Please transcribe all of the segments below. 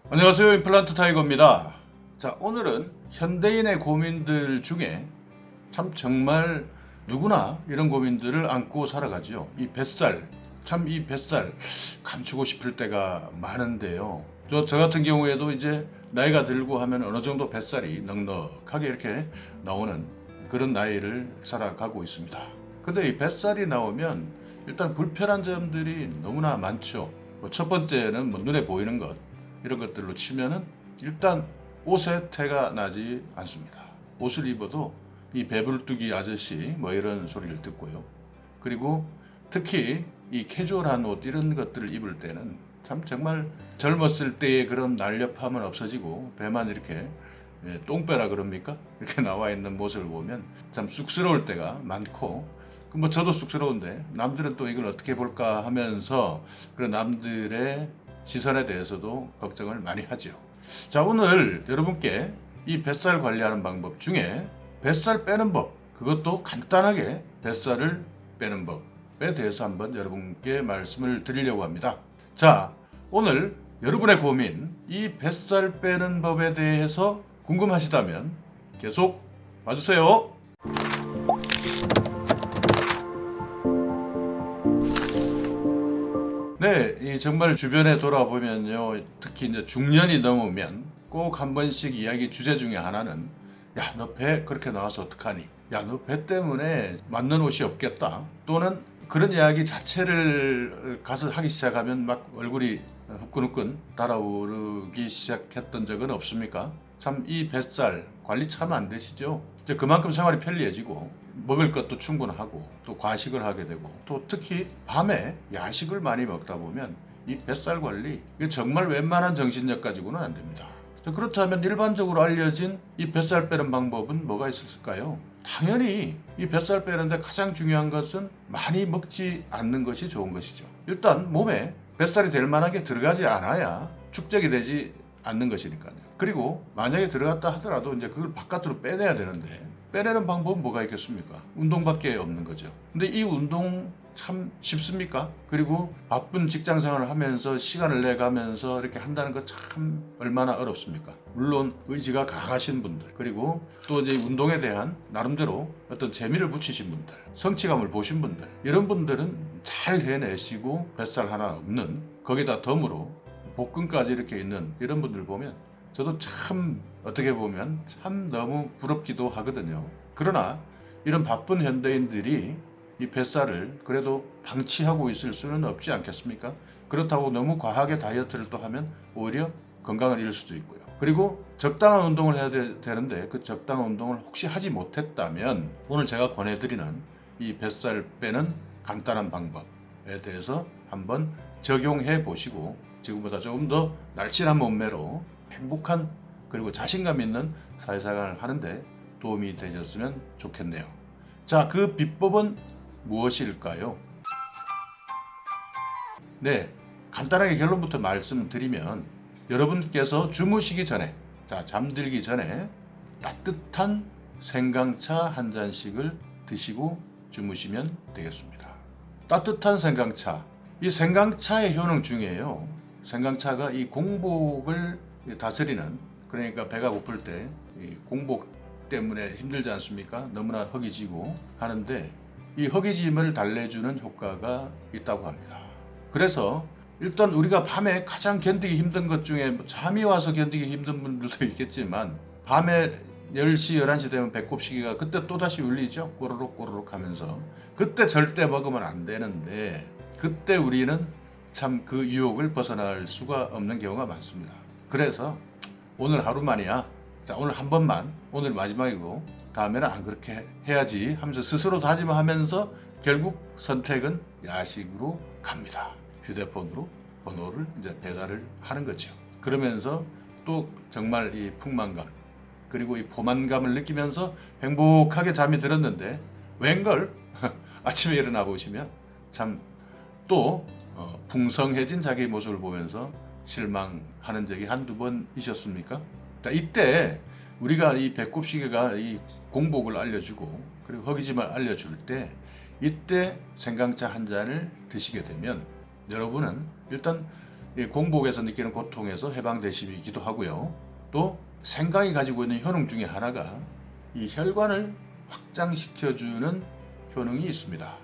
안녕하세요. 임플란트 타이거입니다. 자, 오늘은 현대인의 고민들 중에 참 정말 누구나 이런 고민들을 안고 살아가지요. 이 뱃살, 참 이 뱃살 감추고 싶을 때가 많은데요. 저 같은 경우에도 이제 나이가 들고 하면 어느 정도 뱃살이 넉넉하게 이렇게 나오는 그런 나이를 살아가고 있습니다. 근데 이 뱃살이 나오면 일단 불편한 점들이 너무나 많죠. 첫 번째는 눈에 보이는 것, 이런 것들로 치면은 일단 옷에 태가 나지 않습니다. 옷을 입어도 이 배불뚝이 아저씨 뭐 이런 소리를 듣고요. 그리고 특히 이 캐주얼한 옷 이런 것들을 입을 때는 참 정말 젊었을 때의 그런 날렵함은 없어지고 배만 이렇게 똥배라 그럽니까? 이렇게 나와 있는 모습을 보면 참 쑥스러울 때가 많고, 뭐 저도 쑥스러운데 남들은 또 이걸 어떻게 볼까 하면서 그런 남들의 시선에 대해서도 걱정을 많이 하죠. 자, 오늘 여러분께 이 뱃살 관리하는 방법 중에 뱃살 빼는 법, 그것도 간단하게 뱃살을 빼는 법에 대해서 한번 여러분께 말씀을 드리려고 합니다. 자, 오늘 여러분의 고민, 이 뱃살 빼는 법에 대해서 궁금하시다면 계속 봐주세요. 네, 정말 주변에 돌아보면요, 특히 이제 중년이 넘으면 꼭 한 번씩 이야기 주제 중에 하나는, 야, 너 배 그렇게 나와서 어떡하니? 야, 너 배 때문에 맞는 옷이 없겠다. 또는 그런 이야기 자체를 가서 하기 시작하면 막 얼굴이 후끈후끈 달아오르기 시작했던 적은 없습니까? 참 이 뱃살 관리 참 안 되시죠? 이제 그만큼 생활이 편리해지고 먹을 것도 충분하고 또 과식을 하게 되고, 또 특히 밤에 야식을 많이 먹다 보면 이 뱃살 관리, 이게 정말 웬만한 정신력 가지고는 안 됩니다. 그렇다면 일반적으로 알려진 이 뱃살 빼는 방법은 뭐가 있을까요? 당연히 이 뱃살 빼는데 가장 중요한 것은 많이 먹지 않는 것이 좋은 것이죠. 일단 몸에 뱃살이 될 만하게 들어가지 않아야 축적이 되지 않는 것이니까요. 그리고 만약에 들어갔다 하더라도 이제 그걸 바깥으로 빼내야 되는데, 빼내는 방법은 뭐가 있겠습니까? 운동밖에 없는 거죠. 근데 이 운동 참 쉽습니까? 그리고 바쁜 직장 생활을 하면서 시간을 내가면서 이렇게 한다는 거 참 얼마나 어렵습니까? 물론 의지가 강하신 분들, 그리고 또 이제 운동에 대한 나름대로 어떤 재미를 붙이신 분들, 성취감을 보신 분들, 이런 분들은 잘 해내시고 뱃살 하나 없는, 거기다 덤으로 복근까지 이렇게 있는 이런 분들 보면 저도 참 어떻게 보면 참 너무 부럽기도 하거든요. 그러나 이런 바쁜 현대인들이 이 뱃살을 그래도 방치하고 있을 수는 없지 않겠습니까? 그렇다고 너무 과하게 다이어트를 또 하면 오히려 건강을 잃을 수도 있고요. 그리고 적당한 운동을 해야 되는데 그 적당한 운동을 혹시 하지 못했다면 오늘 제가 권해드리는 이 뱃살 빼는 간단한 방법에 대해서 한번 적용해 보시고 지금보다 조금 더 날씬한 몸매로 행복한, 그리고 자신감 있는 사회생활을 하는데 도움이 되셨으면 좋겠네요. 자, 그 비법은 무엇일까요? 네, 간단하게 결론부터 말씀드리면 여러분께서 주무시기 전에, 자, 잠들기 전에 따뜻한 생강차 한 잔씩을 드시고 주무시면 되겠습니다. 따뜻한 생강차, 이 생강차의 효능 중에요, 생강차가 이 공복을 다스리는, 그러니까 배가 고플 때 공복 때문에 힘들지 않습니까? 너무나 허기지고 하는데 이 허기짐을 달래주는 효과가 있다고 합니다. 그래서 일단 우리가 밤에 가장 견디기 힘든 것 중에, 잠이 와서 견디기 힘든 분들도 있겠지만 밤에 10시, 11시 되면 배꼽 시계가 그때 또다시 울리죠. 꼬르륵 꼬르륵 하면서. 그때 절대 먹으면 안 되는데 그때 우리는 참 그 유혹을 벗어날 수가 없는 경우가 많습니다. 그래서 오늘 하루만이야. 자, 오늘 한 번만, 오늘 마지막이고 다음에는 안 그렇게 해야지 하면서 스스로 다짐하면서 결국 선택은 야식으로 갑니다. 휴대폰으로 번호를 이제 배달을 하는 거죠. 그러면서 또 정말 이 풍만감, 그리고 이 포만감을 느끼면서 행복하게 잠이 들었는데 웬걸 아침에 일어나 보시면 참 또 풍성해진 자기의 모습을 보면서 실망하는 적이 한두 번이셨습니까? 이때 우리가 이 배꼽시계가 이 공복을 알려주고 그리고 허기짐을 알려줄 때, 이때 생강차 한 잔을 드시게 되면 여러분은 일단 이 공복에서 느끼는 고통에서 해방되시기도 하고요. 또 생강이 가지고 있는 효능 중에 하나가 이 혈관을 확장시켜주는 효능이 있습니다.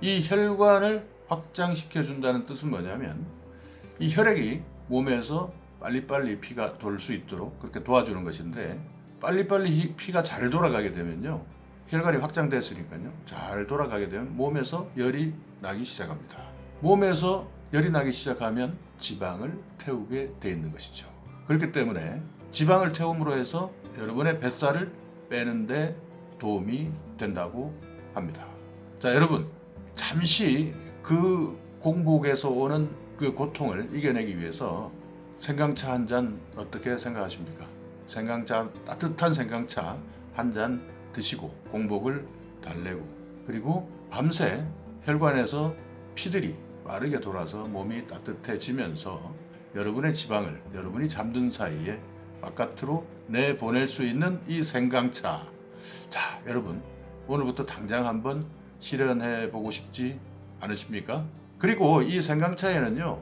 이 혈관을 확장시켜준다는 뜻은 뭐냐면 이 혈액이 몸에서 빨리빨리 피가 돌 수 있도록 그렇게 도와주는 것인데, 빨리빨리 피가 잘 돌아가게 되면요, 혈관이 확장됐으니까요, 잘 돌아가게 되면 몸에서 열이 나기 시작합니다. 몸에서 열이 나기 시작하면 지방을 태우게 돼 있는 것이죠. 그렇기 때문에 지방을 태움으로 해서 여러분의 뱃살을 빼는데 도움이 된다고 합니다. 자, 여러분, 잠시 그 공복에서 오는 그 고통을 이겨내기 위해서 생강차 한 잔 어떻게 생각하십니까? 생강차, 따뜻한 생강차 한 잔 드시고 공복을 달래고, 그리고 밤새 혈관에서 피들이 빠르게 돌아서 몸이 따뜻해지면서 여러분의 지방을 여러분이 잠든 사이에 바깥으로 내보낼 수 있는 이 생강차. 자, 여러분, 오늘부터 당장 한번 실현해 보고 싶지 않으십니까? 그리고 이 생강차에는요,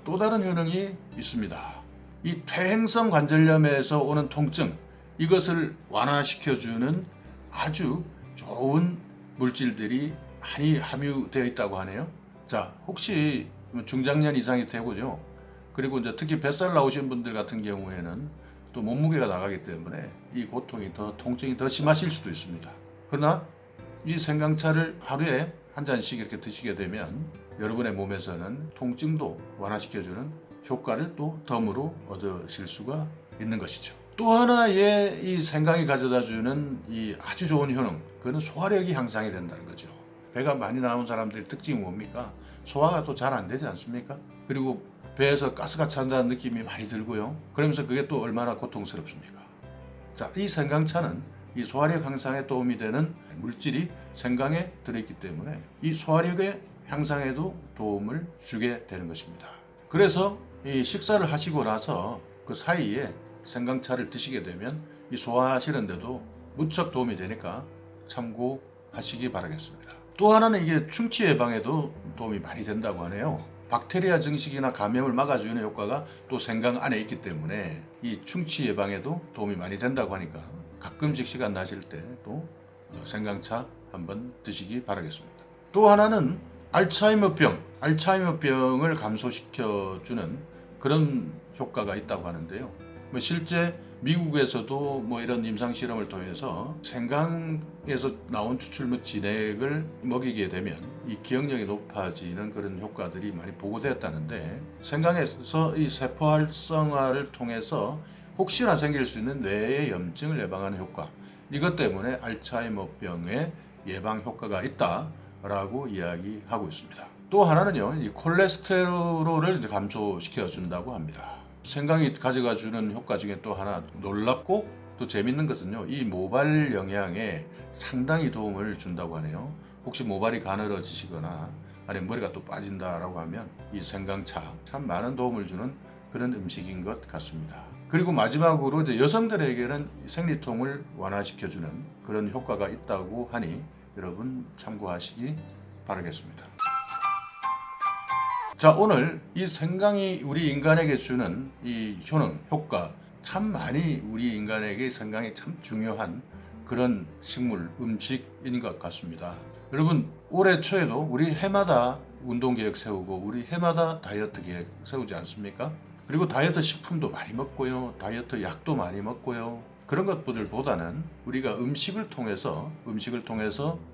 또 다른 효능이 있습니다. 이 퇴행성 관절염에서 오는 통증, 이것을 완화시켜주는 아주 좋은 물질들이 많이 함유되어 있다고 하네요. 자, 혹시 중장년 이상이 되고요, 그리고 이제 특히 뱃살 나오신 분들 같은 경우에는 또 몸무게가 나가기 때문에 이 고통이 통증이 더 심하실 수도 있습니다. 그러나 이 생강차를 하루에 한 잔씩 이렇게 드시게 되면 여러분의 몸에서는 통증도 완화시켜주는 효과를 또 덤으로 얻으실 수가 있는 것이죠. 또 하나의 이 생강이 가져다주는 이 아주 좋은 효능, 그거는 소화력이 향상이 된다는 거죠. 배가 많이 나온 사람들의 특징이 뭡니까? 소화가 또 잘 안 되지 않습니까? 그리고 배에서 가스가 찬다는 느낌이 많이 들고요. 그러면서 그게 또 얼마나 고통스럽습니까? 자, 이 생강차는 이 소화력 향상에 도움이 되는 물질이 생강에 들어있기 때문에 이 소화력의 향상에도 도움을 주게 되는 것입니다. 그래서 이 식사를 하시고 나서 그 사이에 생강차를 드시게 되면 이 소화하시는데도 무척 도움이 되니까 참고하시기 바라겠습니다. 또 하나는 이게 충치 예방에도 도움이 많이 된다고 하네요. 박테리아 증식이나 감염을 막아주는 효과가 또 생강 안에 있기 때문에 이 충치 예방에도 도움이 많이 된다고 하니까 가끔씩 시간 나실 때 또 생강차 한번 드시기 바라겠습니다. 또 하나는 알츠하이머병을 감소시켜주는 그런 효과가 있다고 하는데요. 실제 미국에서도 이런 임상 실험을 통해서 생강에서 나온 추출물 진액을 먹이게 되면 이 기억력이 높아지는 그런 효과들이 많이 보고되었다는데, 생강에서 이 세포 활성화를 통해서 혹시나 생길 수 있는 뇌의 염증을 예방하는 효과, 이것 때문에 알츠하이머병의 예방 효과가 있다라고 이야기하고 있습니다. 또 하나는요, 이 콜레스테롤을 감소시켜 준다고 합니다. 생강이 가져가 주는 효과 중에 또 하나 놀랍고 또 재밌는 것은요, 이 모발 영양에 상당히 도움을 준다고 하네요. 혹시 모발이 가늘어지시거나 아니면 머리가 또 빠진다라고 하면 이 생강차 참 많은 도움을 주는 그런 음식인 것 같습니다. 그리고 마지막으로 이제 여성들에게는 생리통을 완화시켜주는 그런 효과가 있다고 하니 여러분 참고하시기 바라겠습니다. 자, 오늘 이 생강이 우리 인간에게 주는 이 효능, 효과, 참 많이 우리 인간에게 생강이 참 중요한 그런 식물, 음식인 것 같습니다. 여러분, 올해 초에도 우리 해마다 운동 계획 세우고 우리 해마다 다이어트 계획 세우지 않습니까? 그리고 다이어트 식품도 많이 먹고요, 다이어트 약도 많이 먹고요. 그런 것들보다는 우리가 음식을 통해서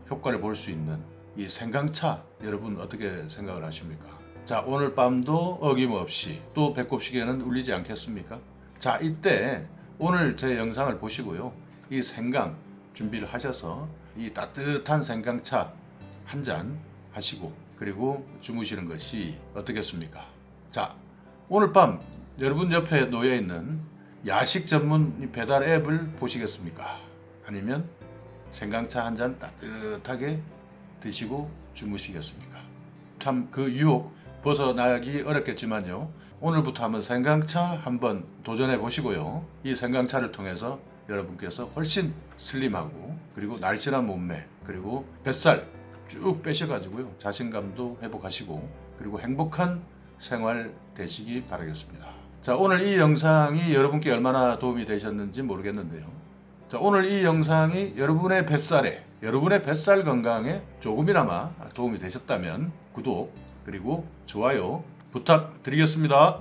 효과를 볼 수 있는 이 생강차, 여러분 어떻게 생각을 하십니까? 자, 오늘 밤도 어김없이 또 배꼽시계는 울리지 않겠습니까? 자, 이때 오늘 제 영상을 보시고요, 이 생강 준비를 하셔서 이 따뜻한 생강차 한 잔 하시고 그리고 주무시는 것이 어떻겠습니까? 자, 오늘 밤 여러분 옆에 놓여 있는 야식 전문 배달 앱을 보시겠습니까? 아니면 생강차 한 잔 따뜻하게 드시고 주무시겠습니까? 참 그 유혹 벗어나기 어렵겠지만요, 오늘부터 한번 생강차 한번 도전해 보시고요, 이 생강차를 통해서 여러분께서 훨씬 슬림하고 그리고 날씬한 몸매, 그리고 뱃살 쭉 빼셔가지고요, 자신감도 회복하시고 그리고 행복한 생활 되시기 바라겠습니다. 자, 오늘 이 영상이 여러분께 얼마나 도움이 되셨는지 모르겠는데요. 자, 오늘 이 영상이 여러분의 뱃살 건강에 조금이나마 도움이 되셨다면 구독 그리고 좋아요 부탁드리겠습니다.